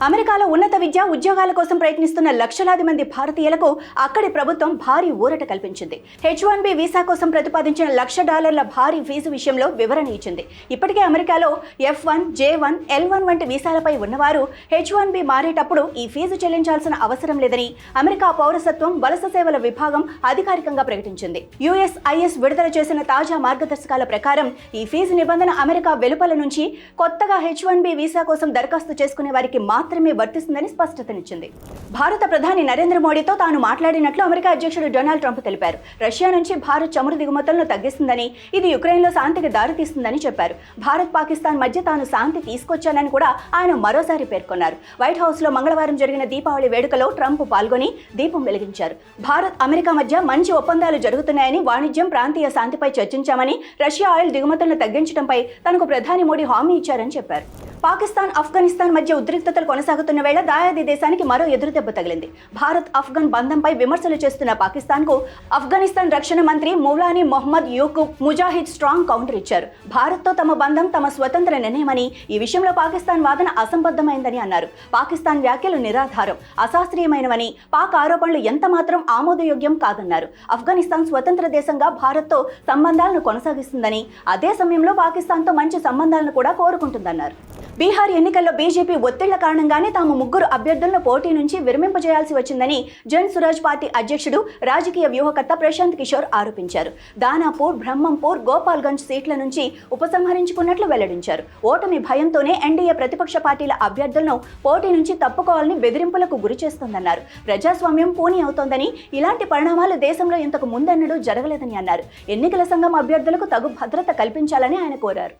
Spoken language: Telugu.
అమెరికాలో ఉన్నత విద్య ఉద్యోగాల కోసం ప్రయత్నిస్తున్న లక్షలాది మంది భారతీయులకు అక్కడి ప్రభుత్వం భారీ ఊరట కల్పించింది. H1B వీసా కోసం ప్రతిపాదించిన $1,00,000 భారీ ఫీజు విషయంలో వివరణ ఇచ్చింది. ఇప్పటికే అమెరికాలో F1, J1, L1 వంటి వీసాలపై ఉన్నవారు H1B మారేటప్పుడు ఈ ఫీజు చెల్లించాల్సిన అవసరం లేదని అమెరికా పౌరసత్వం వలస సేవల విభాగం అధికారికంగా ప్రకటించింది. USIS విడుదల చేసిన తాజా మార్గదర్శకాల ప్రకారం ఈ ఫీజు నిబంధన అమెరికా వెలుపల నుంచి కొత్తగా H1B వీసా కోసం దరఖాస్తు చేసుకునే వారికి మాత్రమే వర్తిస్తుందని స్పష్టతనిచ్చింది. భారత ప్రధాని నరేంద్ర మోడీతో తాను మాట్లాడినట్లు అమెరికా అధ్యక్షుడు డొనాల్డ్ ట్రంప్ తెలిపారు. రష్యా నుంచి భారత్ చమురు దిగుమతులను తగ్గిస్తుందని, ఇది యుక్రెయిన్లో శాంతికి దారితీస్తుందని చెప్పారు. భారత్ పాకిస్తాన్ మధ్య తాను శాంతి తీసుకొచ్చానని కూడా ఆయన మరోసారి పేర్కొన్నారు. వైట్ హౌస్ లో మంగళవారం జరిగిన దీపావళి వేడుకలో ట్రంప్ పాల్గొని దీపం వెలిగించారు. భారత్ అమెరికా మధ్య మంచి ఒప్పందాలు జరుగుతున్నాయని, వాణిజ్యం, ప్రాంతీయ శాంతిపై చర్చించామని, రష్యా ఆయిల్ దిగుమతులను తగ్గించడంపై తనకు ప్రధాని మోడీ హామీ ఇచ్చారని చెప్పారు. పాకిస్తాన్, ఆఫ్ఘనిస్తాన్ మధ్య ఉద్రిక్తతలు కొనసాగుతున్న వేళ దాయాది దేశానికి మరో ఎదురుదెబ్బ తగిలింది. భారత్ ఆఫ్ఘన్ బంధంపై విమర్శలు చేస్తున్న పాకిస్తాన్కు ఆఫ్ఘనిస్తాన్ రక్షణ మంత్రి మౌలానీ మొహమ్మద్ యూకుబ్ ముజాహిద్ స్ట్రాంగ్ కౌంటర్ ఇచ్చారు. భారత్తో తమ బంధం తమ స్వతంత్ర నిర్ణయమని, ఈ విషయంలో పాకిస్తాన్ వాదన అసంబద్ధమైందని అన్నారు. పాకిస్తాన్ వ్యాఖ్యలు నిరాధారం, అశాస్త్రీయమైనవని, పాక్ ఆరోపణలు ఎంత మాత్రం ఆమోదయోగ్యం కాదన్నారు. ఆఫ్ఘనిస్తాన్ స్వతంత్ర దేశంగా భారత్తో సంబంధాలను కొనసాగిస్తుందని, అదే సమయంలో పాకిస్తాన్తో మంచి సంబంధాలను కూడా కోరుకుంటుందన్నారు. బీహార్ ఎన్నికల్లో బీజేపీ ఒత్తిళ్ల కారణంగానే తాము 3 అభ్యర్థులను పోటీ నుంచి విరమింపజేయాల్సి వచ్చిందని జన్ సురాజ్ పార్టీ అధ్యక్షుడు, రాజకీయ వ్యూహకర్త ప్రశాంత్ కిషోర్ ఆరోపించారు. దానాపూర్, బ్రహ్మంపూర్, గోపాల్గంజ్ సీట్ల నుంచి ఉపసంహరించుకున్నట్లు వెల్లడించారు. ఓటమి భయంతోనే ఎన్డీఏ ప్రతిపక్ష పార్టీల అభ్యర్థులను పోటీ నుంచి తప్పుకోవాలని బెదిరింపులకు గురి చేస్తోందన్నారు. ప్రజాస్వామ్యం పూని అవుతోందని, ఇలాంటి పరిణామాలు దేశంలో ఇంతకు ముందెన్నడూ జరగలేదని అన్నారు. ఎన్నికల సంఘం అభ్యర్థులకు తగు భద్రత కల్పించాలని ఆయన కోరారు.